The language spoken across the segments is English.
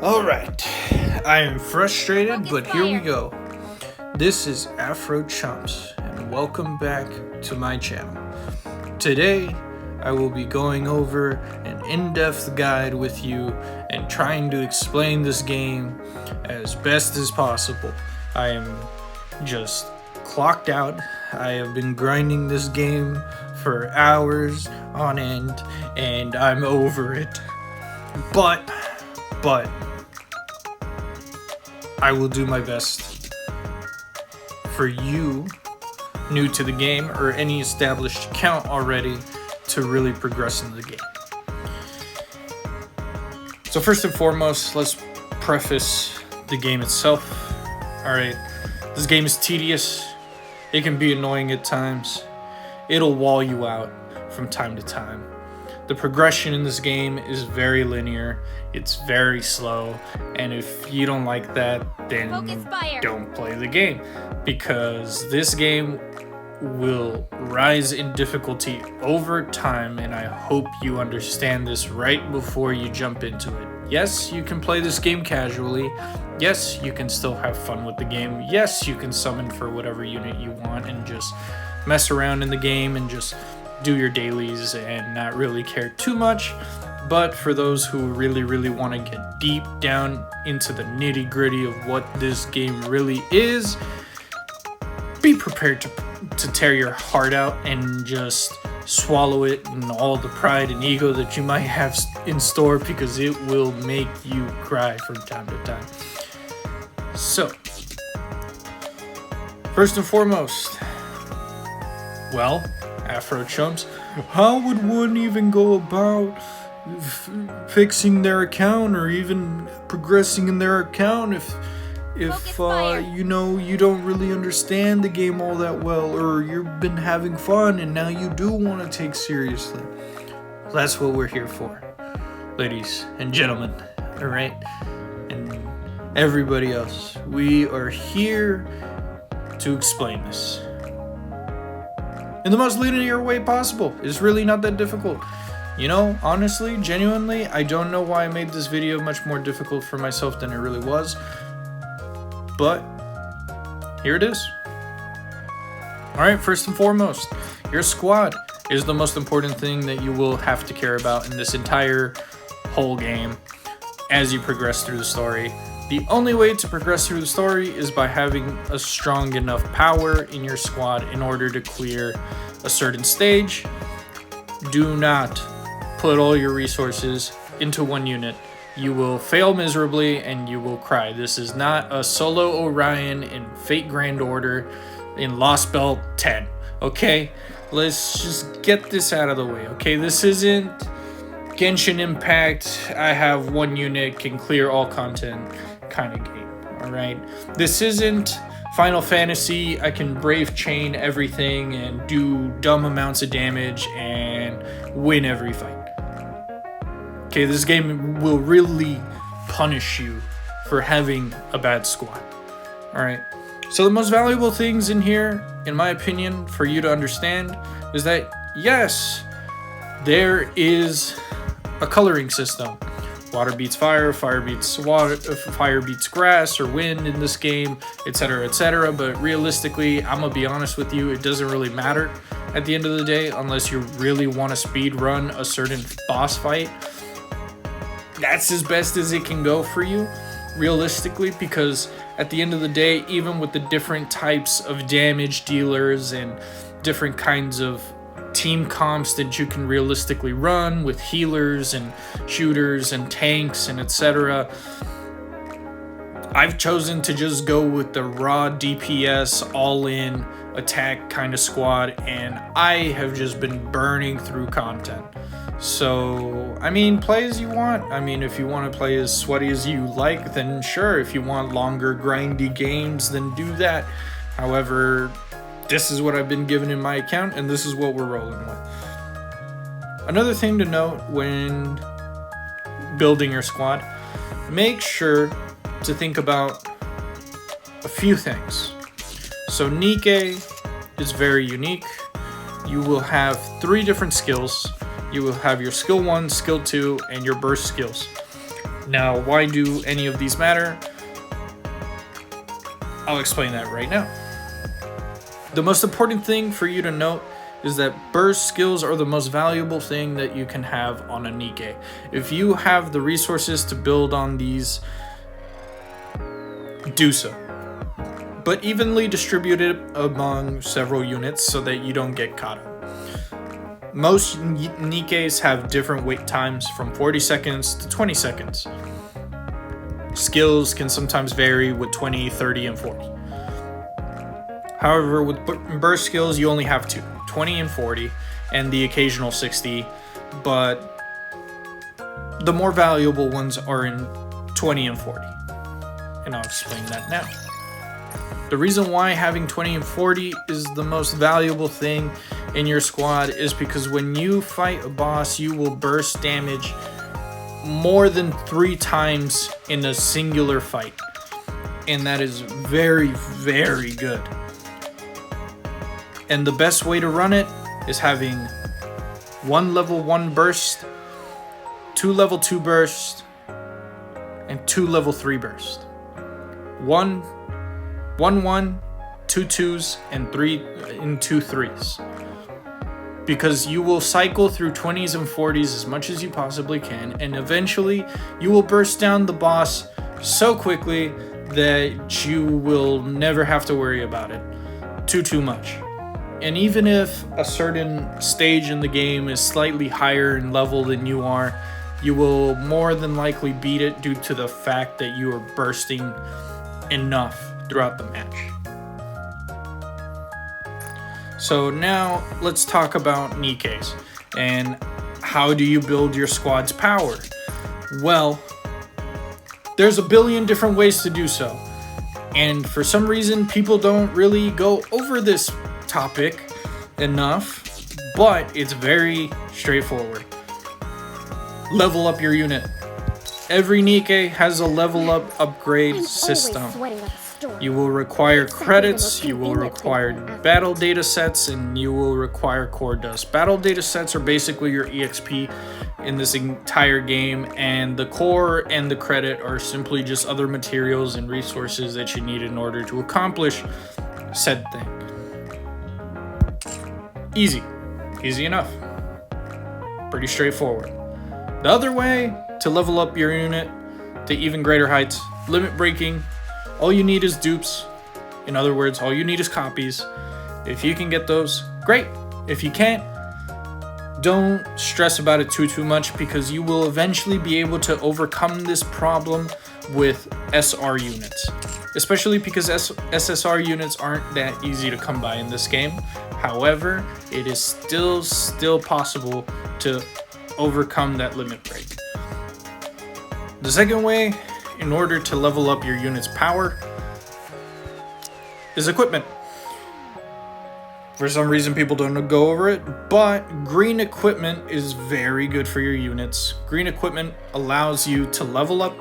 Alright, I am frustrated, but here we go. This is Afrochumps, and welcome back to my channel. Today, I will be going over an in-depth guide with you and trying to explain this game as best as possible. I am just clocked out. I have been grinding this game for hours on end, and I'm over it. But I will do my best for you new to the game or any established account already to really progress in the game. So first and foremost, let's preface the game itself. Alright, this game is tedious. It can be annoying at times. It'll wall you out from time to time. The progression in this game is very linear, it's very slow, and if you don't like that, then don't play the game, because this game will rise in difficulty over time, and I hope you understand this right before you jump into it. Yes, you can play this game casually. Yes, you can still have fun with the game. Yes, you can summon for whatever unit you want and just mess around in the game and just do your dailies and not really care too much. But for those who really want to get deep down into the nitty-gritty of what this game really is, be prepared to tear your heart out and just swallow it and all the pride and ego that you might have in store, because it will make you cry from time to time. So, first and foremost, well, Afrochumps, how would one even go about fixing their account or even progressing in their account if you don't really understand the game all that well, or you've been having fun and now you do want to take seriously? That's what we're here for, ladies and gentlemen, all right? And everybody else, we are here to explain this in the most linear way possible. It's really not that difficult. You know, honestly, genuinely, I don't know why I made this video much more difficult for myself than it really was. But here it is. Alright, first and foremost, your squad is the most important thing that you will have to care about in this entire whole game as you progress through the story. The only way to progress through the story is by having a strong enough power in your squad in order to clear a certain stage. Do not put all your resources into one unit. You will fail miserably and you will cry. This is not a solo Orion in Fate Grand Order in Lost Belt 10, okay? Let's just get this out of the way, okay? This isn't Genshin Impact, I have one unit, can clear all content kind of game, alright? This isn't Final Fantasy, I can brave chain everything and do dumb amounts of damage and win every fight. Okay, this game will really punish you for having a bad squad. Alright, so the most valuable things in here, in my opinion, for you to understand is that, yes, there is a coloring system. Water beats fire, fire beats water, fire beats grass or wind in this game, etc, etc. But realistically, I'm gonna be honest with you, it doesn't really matter at the end of the day unless you really want to speed run a certain boss fight. That's as best as it can go for you, realistically, because at the end of the day, even with the different types of damage dealers and different kinds of team comps that you can realistically run with healers and shooters and tanks and etc., I've chosen to just go with the raw DPS all-in attack kind of squad, and I have just been burning through content. So, I mean, play as you want. I mean, if you want to play as sweaty as you like, then sure. If you want longer grindy games, then do that. However, this is what I've been given in my account, and this is what we're rolling with. Another thing to note when building your squad, make sure to think about a few things. So Nikke is very unique. You will have 3 different skills. You will have your skill 1, skill 2, and your burst skills. Now, why do any of these matter? I'll explain that right now. The most important thing for you to note is that burst skills are the most valuable thing that you can have on a Nikke. If you have the resources to build on these, do so. But evenly distribute it among several units so that you don't get caught up. Most Nikkes have different wait times from 40 seconds to 20 seconds. Skills can sometimes vary with 20, 30, and 40. However, with burst skills, you only have two, 20 and 40, and the occasional 60, but the more valuable ones are in 20 and 40. And I'll explain that now. The reason why having 20 and 40 is the most valuable thing in your squad is because when you fight a boss, you will burst damage more than 3 times in a singular fight. And that is very, very good. And the best way to run it is having 1 level 1 burst, 2 level 2 burst, and 2 level 3 burst. 1, 2 2s, and 2 3s. Because you will cycle through 20s and 40s as much as you possibly can, and eventually you will burst down the boss so quickly that you will never have to worry about it too much. And even if a certain stage in the game is slightly higher in level than you are, you will more than likely beat it due to the fact that you are bursting enough throughout the match. So now let's talk about Nikkes and how do you build your squad's power? Well, there's a billion different ways to do so. And for some reason, people don't really go over this topic enough, but it's very straightforward. Level up your unit. Every Nikke has a level up upgrade system. You will require credits, you will require battle data sets, and you will require core dust. Battle data sets are basically your EXP in this entire game, and the core and the credit are simply just other materials and resources that you need in order to accomplish said thing. Easy enough. Pretty straightforward. The other way to level up your unit to even greater heights, limit breaking. All you need is dupes. In other words, all you need is copies. If you can get those, great. If you can't, don't stress about it too much, because you will eventually be able to overcome this problem with SR units. Especially because SSR units aren't that easy to come by in this game. However, it is still possible to overcome that limit break. The second way, in order to level up your unit's power, is equipment. For some reason, people don't go over it, but green equipment is very good for your units. Green equipment allows you to level up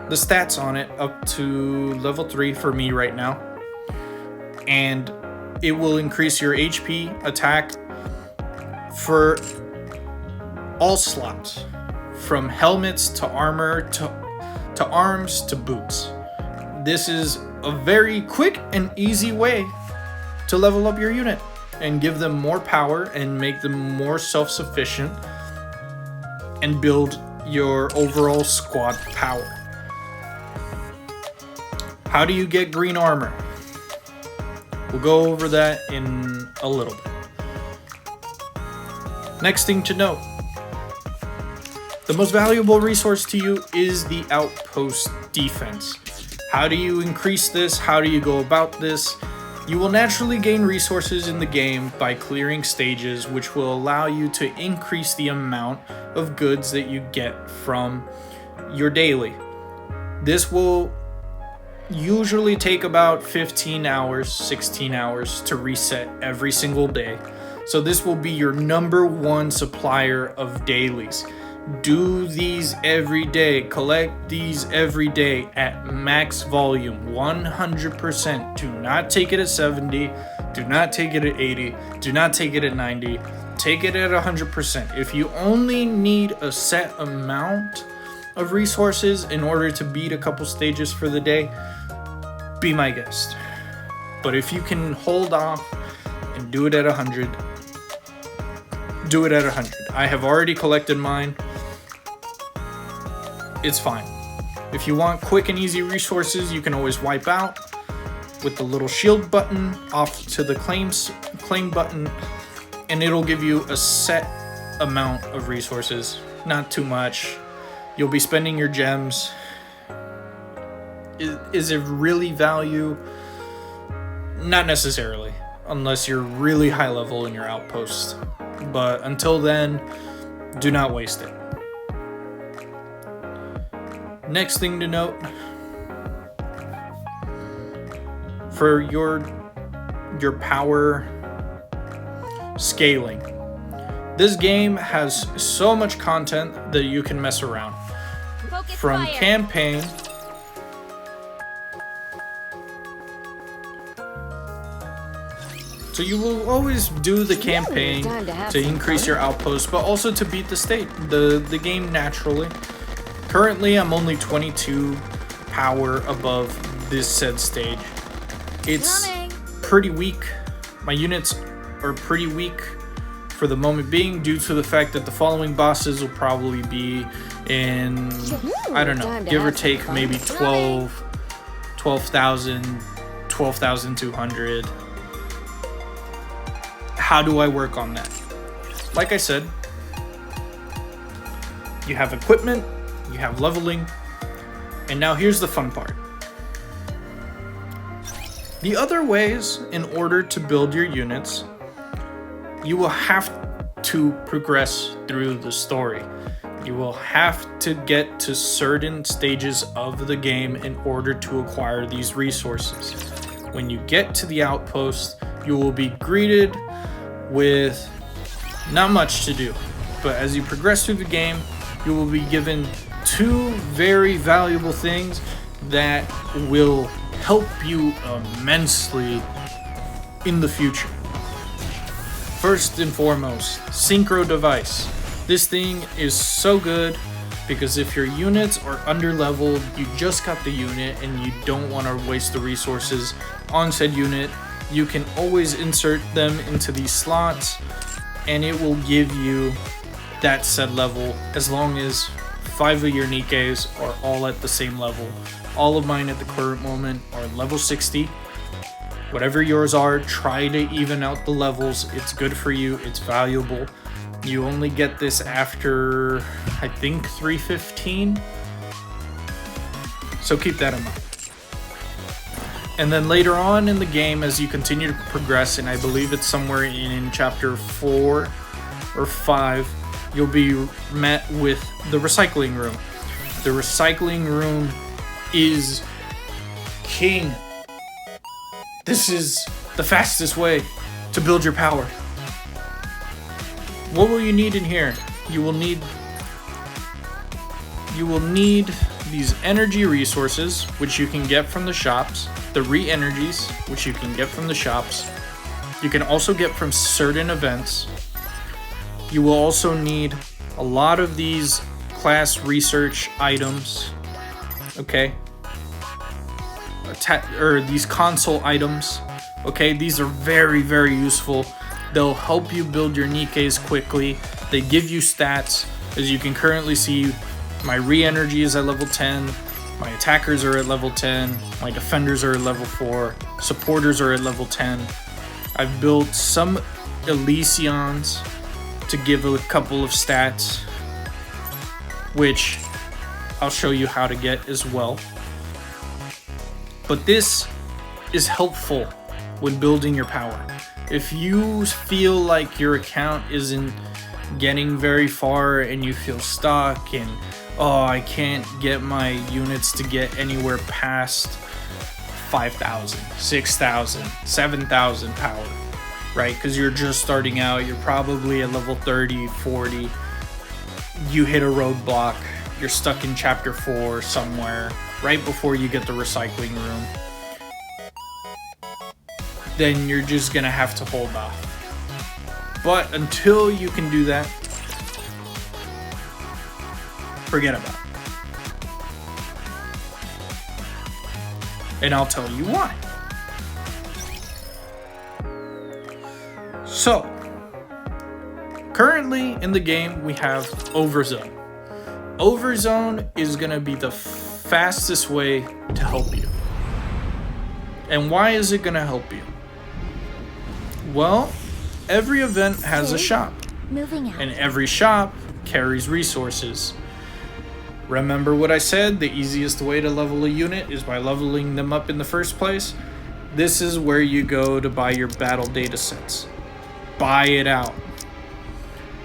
the stats on it up to level 3 for me right now. And it will increase your HP, attack for all slots, from helmets to armor to arms to boots. This is a very quick and easy way to level up your unit and give them more power and make them more self-sufficient and build your overall squad power. How do you get green armor? We'll go over that in a little bit. Next thing to note, the most valuable resource to you is the outpost defense. How do you increase this? How do you go about this? You will naturally gain resources in the game by clearing stages, which will allow you to increase the amount of goods that you get from your daily. This will usually take about 15 hours, 16 hours to reset every single day. So this will be your #1 supplier of dailies. Do these every day. Collect these every day at max volume, 100%. Do not take it at 70. Do not take it at 80. Do not take it at 90. Take it at 100%. If you only need a set amount of resources in order to beat a couple stages for the day, be my guest. But if you can hold off and do it at 100, do it at 100. I have already collected mine. It's fine. If you want quick and easy resources, you can always wipe out with the little shield button off to the claim button, and it'll give you a set amount of resources. Not too much. You'll be spending your gems. Is it really value? Not necessarily, unless you're really high level in your outpost. But until then, do not waste it. Next thing to note, for your power scaling, this game has so much content that you can mess around. From campaign So you will always do the campaign to increase your outpost, but also to beat the game naturally. Currently, I'm only 22 power above this said stage. It's pretty weak. My units are pretty weak for the moment being, due to the fact that the following bosses will probably be in, I don't know, give or take maybe 12,000, 12,200. How do I work on that? Like I said, you have equipment, you have leveling, and now here's the fun part. The other ways in order to build your units, you will have to progress through the story. You will have to get to certain stages of the game in order to acquire these resources. When you get to the outpost, you will be greeted with not much to do, but as you progress through the game, you will be given two very valuable things that will help you immensely in the future. First and foremost, synchro device. This thing is so good because if your units are under leveled, you just got the unit and you don't want to waste the resources on said unit, you can always insert them into these slots and it will give you that said level as long as 5 of your Nikkes are all at the same level. All of mine at the current moment are level 60. Whatever yours are, try to even out the levels. It's good for you, it's valuable. You only get this after, I think, 315. So keep that in mind. And then later on in the game, as you continue to progress, and I believe it's somewhere in chapter 4 or 5, you'll be met with the recycling room. The recycling room is king. This is the fastest way to build your power. What will you need in here? You will need these energy resources, which you can get from the shops, the re-energies, which you can get from the shops. You can also get from certain events. You will also need a lot of these class research items, okay? Or these console items, okay? These are very, very useful. They'll help you build your Nikkes quickly. They give you stats. As you can currently see, my re-energy is at level 10. My attackers are at level 10. My defenders are at level 4. Supporters are at level 10. I've built some Elysions to give a couple of stats, which I'll show you how to get as well. But this is helpful when building your power. If you feel like your account isn't getting very far and you feel stuck and, oh, I can't get my units to get anywhere past 5,000, 6,000, 7,000 power, right? Because you're just starting out, you're probably at level 30, 40. You hit a roadblock, you're stuck in chapter 4 somewhere, right before you get the recycling room. Then you're just gonna have to hold off. But until you can do that, forget about it. And I'll tell you why. So, currently in the game, we have Overzone. Overzone is going to be the fastest way to help you. And why is it going to help you? Well, every event has a shop. And every shop carries resources. Remember what I said? The easiest way to level a unit is by leveling them up in the first place. This is where you go to buy your battle data sets. Buy it out.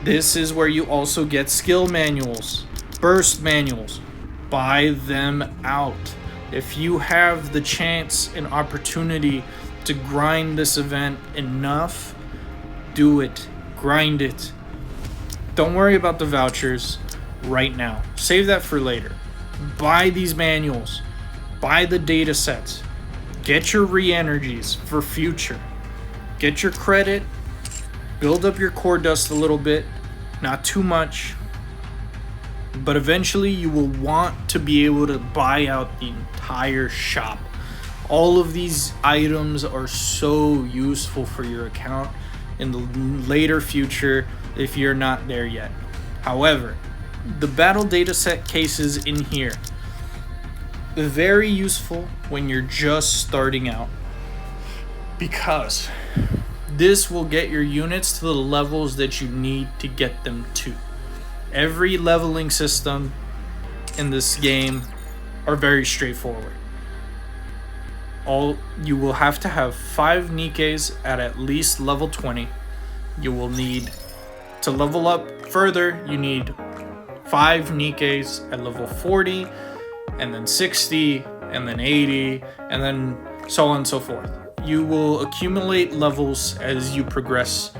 This is where you also get skill manuals, burst manuals. Buy them out. If you have the chance and opportunity to grind this event enough, do it. Grind it. Don't worry about the vouchers right now. Save that for later. Buy these manuals. Buy the data sets. Get your re-energies for future. Get your credit. Build up your core dust a little bit. Not too much. But eventually you will want to be able to buy out the entire shop. All of these items are so useful for your account in the later future if you're not there yet. However, the battle data set cases in here, very useful when you're just starting out, because this will get your units to the levels that you need to get them to. Every leveling system in this game are very straightforward. You will have to have 5 Nikkes at least level 20. You will need to level up further. You need 5 Nikkes at level 40, and then 60, and then 80, and then so on and so forth. You will accumulate levels as you progress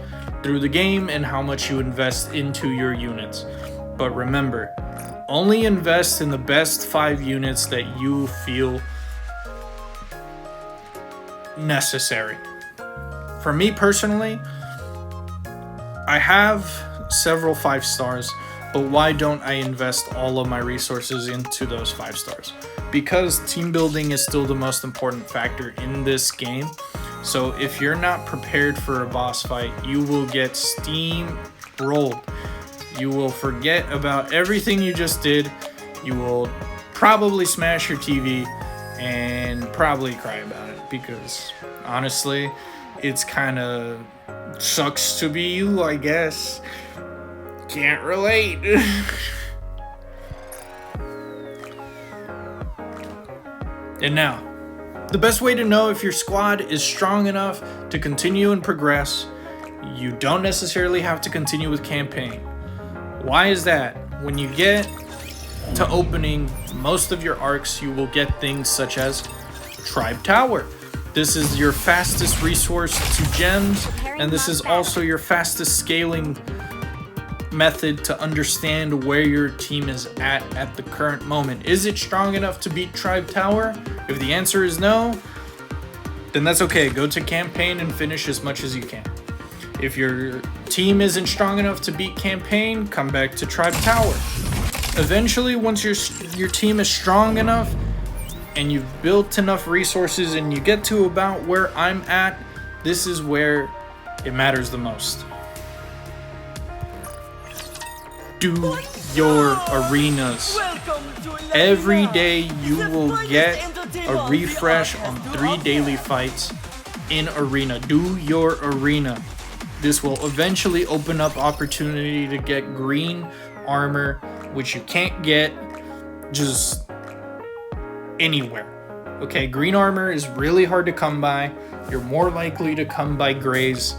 through the game and how much you invest into your units. But remember, only invest in the best 5 units that you feel necessary. For me personally, I have several 5 stars, but why don't I invest all of my resources into those 5 stars? Because team building is still the most important factor in this game. So if you're not prepared for a boss fight, you will get steamrolled. You will forget about everything you just did. You will probably smash your TV and probably cry about it, because honestly, it's kind of sucks to be you, I guess. Can't relate. And now, the best way to know if your squad is strong enough to continue and progress, you don't necessarily have to continue with campaign. Why is that? When you get to opening most of your arcs, you will get things such as Tribe Tower. This is your fastest resource to gems, and this is also your fastest scaling method to understand where your team is at the current moment. Is it strong enough to beat Tribe Tower? If the answer is no, then that's okay. Go to campaign and finish as much as you can. If your team isn't strong enough to beat campaign, come back to Tribe Tower. Eventually, once your team is strong enough and you've built enough resources and you get to about where I'm at, this is where it matters the most. Do your arenas. Every day you will get a refresh on 3 daily fights in arena. Do your arena. This will eventually open up opportunity to get green armor, which you can't get just anywhere. Okay, green armor is really hard to come by. You're more likely to come by grays.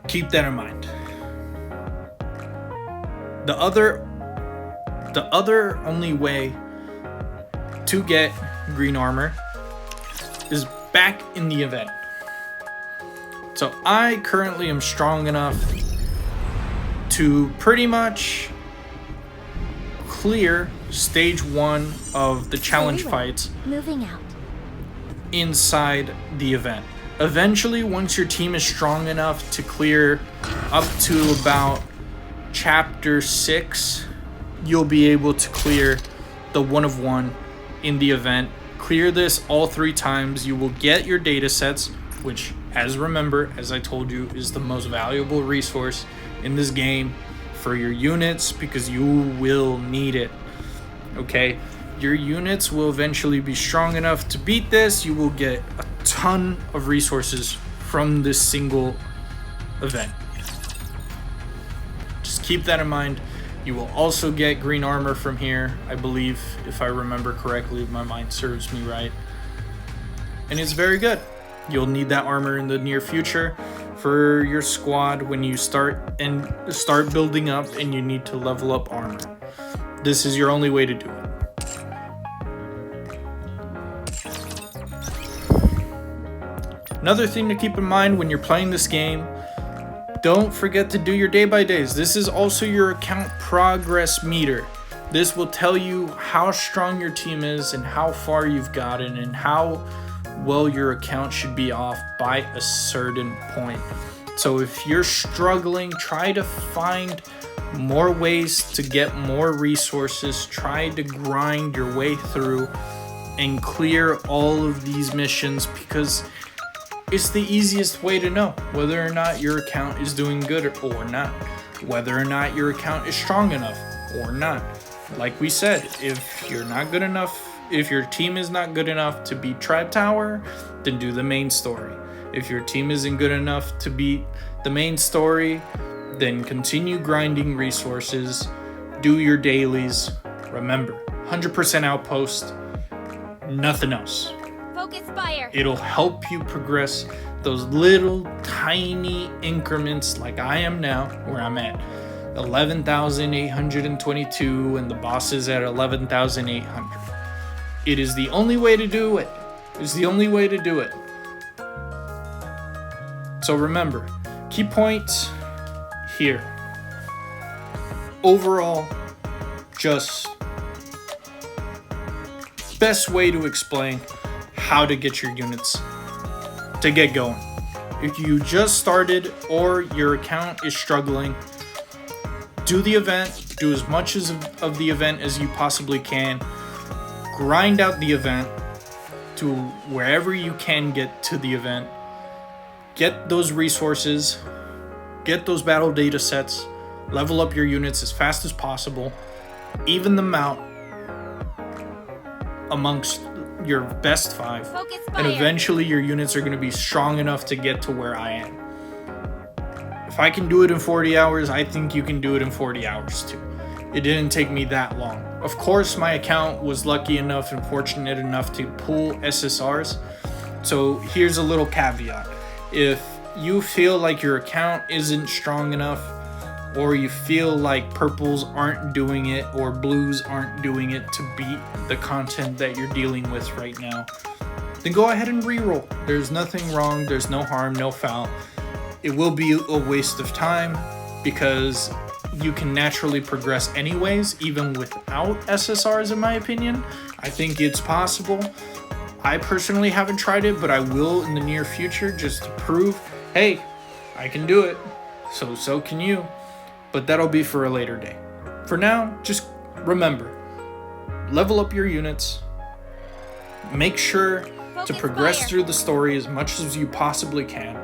Keep that in mind. The other only way to get green armor is back in the event. So I currently am strong enough to pretty much clear stage 1 of the challenge fights inside the event. Eventually, once your team is strong enough to clear up to about chapter 6, you'll be able to clear the 1 of 1 in the event, clear this all 3 times, you will get your data sets, which, as I told you, is the most valuable resource in this game for your units, because you will need it. Okay, your units will eventually be strong enough to beat this. You will get a ton of resources from this single event. Just keep that in mind. You will also get green armor from here, I believe, if I remember correctly, if my mind serves me right. And it's very good. You'll need that armor in the near future for your squad when you start building up and you need to level up armor. This is your only way to do it. Another thing to keep in mind when you're playing this game, don't forget to do your day by days. This is also your account progress meter. This will tell you how strong your team is and how far you've gotten and how well your account should be off by a certain point. So if you're struggling, try to find more ways to get more resources. Try to grind your way through and clear all of these missions, because it's the easiest way to know whether or not your account is doing good or not, whether or not your account is strong enough or not. Like we said, if you're not good enough, if your team is not good enough to beat Tribe Tower, then do the main story. If your team isn't good enough to beat the main story, then continue grinding resources, do your dailies. Remember, 100% outpost, nothing else. Focus fire. It'll help you progress those little tiny increments like I am now, where I'm at 11,822 and the boss is at 11,800. It is the only way to do it. It's the only way to do it. So remember, key points here. Overall, just best way to explain how to get your units to get going. If you just started or your account is struggling, do the event, do as much of the event as you possibly can, grind out the event to wherever you can get to the event, get those resources, get those battle data sets, level up your units as fast as possible, even them out amongst your best 5, and eventually your units are going to be strong enough to get to where I am. If I can do it in 40 hours, I think you can do it in 40 hours too. It didn't take me that long. Of course, my account was lucky enough and fortunate enough to pull SSRs. So here's a little caveat. If you feel like your account isn't strong enough, or you feel like purples aren't doing it or blues aren't doing it to beat the content that you're dealing with right now, then go ahead and reroll. There's nothing wrong, there's no harm, no foul. It will be a waste of time because you can naturally progress anyways, even without SSRs, in my opinion. I think it's possible. I personally haven't tried it, but I will in the near future just to prove, hey, I can do it. So can you. But that'll be for a later day. For now, just remember, level up your units. Make sure to progress through the story as much as you possibly can.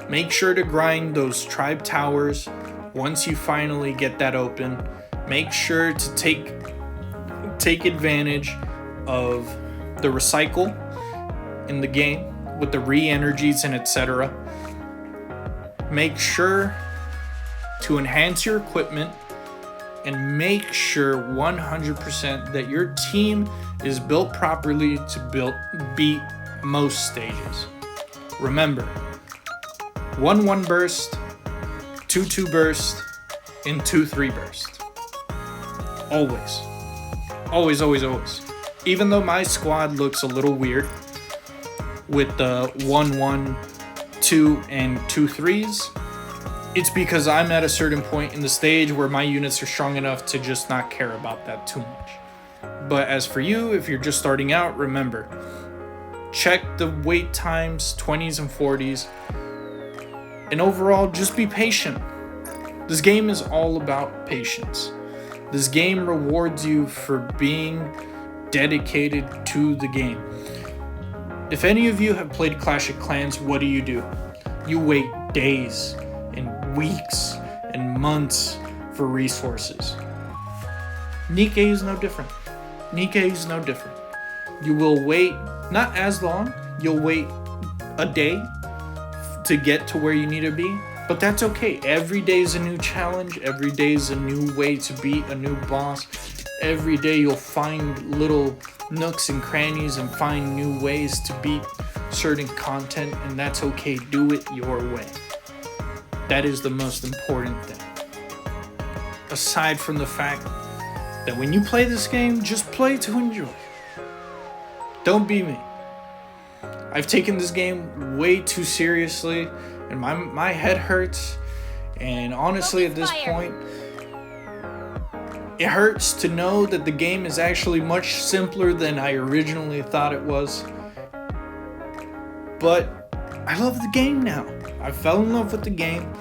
Make sure to grind those tribe towers once you finally get that open. Make sure to take advantage of the recycle in the game with the re-energies and etc. Make sure to enhance your equipment and make sure 100% that your team is built properly to beat most stages. Remember, 1-1 burst, 2-2 burst, and 2-3 burst. Always. Always, always, always. Even though my squad looks a little weird with the 1-1, 2, and 2-3s, it's because I'm at a certain point in the stage where my units are strong enough to just not care about that too much. But as for you, if you're just starting out, remember, check the wait times, 20s and 40s, and overall, just be patient. This game is all about patience. This game rewards you for being dedicated to the game. If any of you have played Clash of Clans, what do? You wait days and weeks and months for resources. Nikke is no different. You will wait not as long, you'll wait a day to get to where you need to be, but that's okay. Every day is a new challenge, every day is a new way to beat a new boss. Every day you'll find little nooks and crannies and find new ways to beat certain content, and that's okay. Do it your way. That is the most important thing. Aside from the fact that when you play this game, just play to enjoy. Don't be me. I've taken this game way too seriously, and my head hurts, and honestly at this point, it hurts to know that the game is actually much simpler than I originally thought it was. But I love the game now. I fell in love with the game.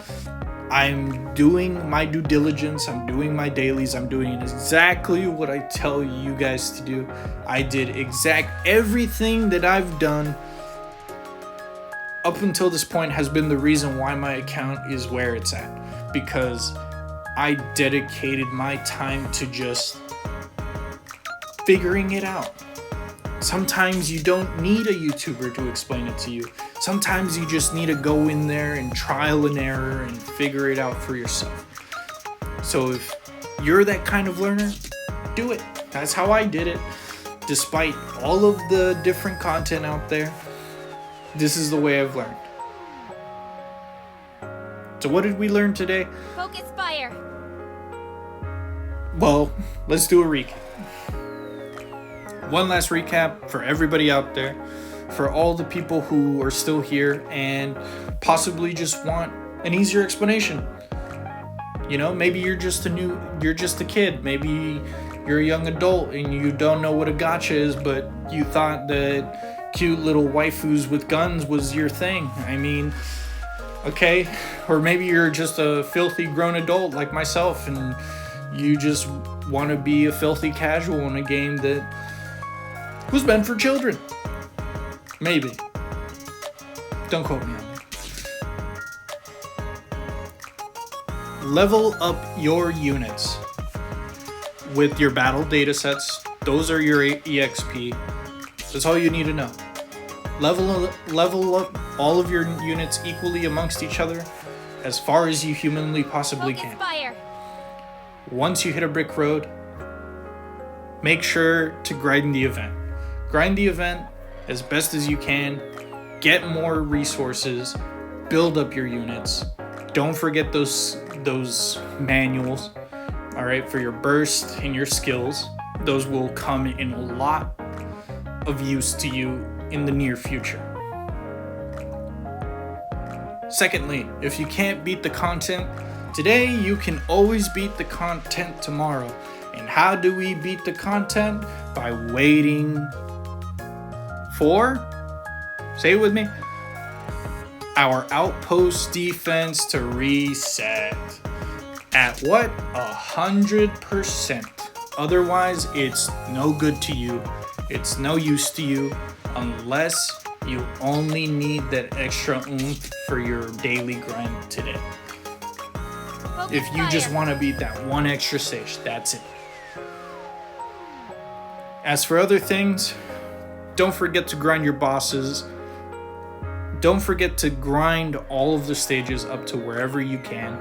I'm doing my due diligence. I'm doing my dailies. I'm doing exactly what I tell you guys to do. I did everything that I've done up until this point has been the reason why my account is where it's at. Because I dedicated my time to just figuring it out. Sometimes you don't need a YouTuber to explain it to you. Sometimes you just need to go in there and trial and error and figure it out for yourself. So if you're that kind of learner, do it. That's how I did it. Despite all of the different content out there, this is the way I've learned. So what did we learn today? Focus fire. Well, let's do a recap. One last recap for everybody out there, for all the people who are still here and possibly just want an easier explanation. You know, maybe you're just a kid. Maybe you're a young adult and you don't know what a gacha is, but you thought that cute little waifus with guns was your thing. I mean, okay. Or maybe you're just a filthy grown adult like myself and you just want to be a filthy casual in a game that was meant for children. Maybe. Don't quote me on that. Level up your units with your battle datasets. Those are your EXP. That's all you need to know. Level up all of your units equally amongst each other as far as you humanly possibly can. Fire. Once you hit a brick road, make sure to grind the event. Grind the event as best as you can. Get more resources. Build up your units. Don't forget those manuals, all right, for your burst and your skills. Those will come in a lot of use to you in the near future. Secondly, if you can't beat the content today, you can always beat the content tomorrow. And how do we beat the content? By waiting for, say it with me, our outpost defense to reset. At what? 100%. Otherwise, it's no good to you. It's no use to you unless you only need that extra oomph for your daily grind today. If you just want to beat that one extra stage, that's it. As for other things, don't forget to grind your bosses. Don't forget to grind all of the stages up to wherever you can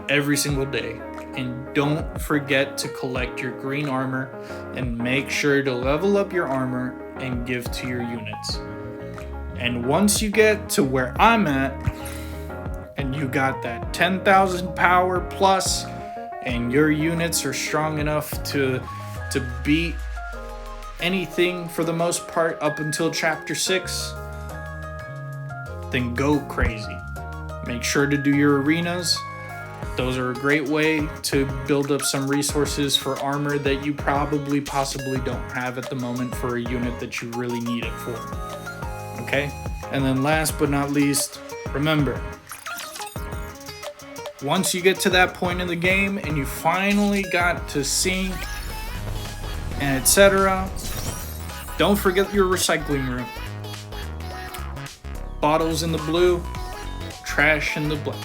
every single day. And don't forget to collect your green armor and make sure to level up your armor and give to your units. And once you get to where I'm at, and you got that 10,000 power plus, and your units are strong enough to beat anything for the most part up until chapter 6, then go crazy. Make sure to do your arenas. Those are a great way to build up some resources for armor that you possibly don't have at the moment for a unit that you really need it for. Okay? And then last but not least, remember, once you get to that point in the game and you finally got to sync and etc., Don't forget your recycling room. Bottles in the blue, trash in the black.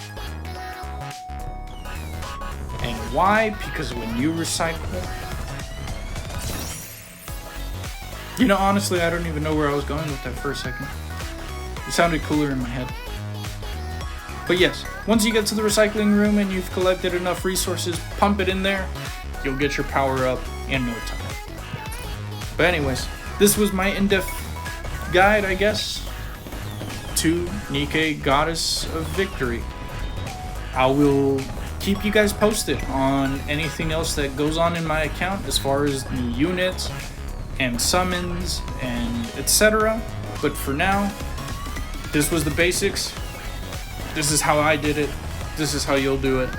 And why? Because when you recycle... You know, honestly, I don't even know where I was going with that for a second. It sounded cooler in my head. But yes, once you get to the recycling room and you've collected enough resources, pump it in there, you'll get your power up in no time. But anyways, this was my in-depth guide, I guess, to Nikke, Goddess of Victory. I will keep you guys posted on anything else that goes on in my account as far as new units and summons and etc. But for now, this was the basics. This is how I did it. This is how you'll do it.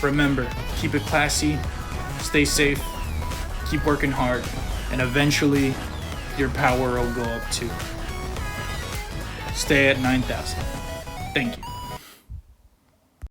Remember, keep it classy, stay safe, keep working hard, and eventually your power will go up too. Stay at 9,000. Thank you.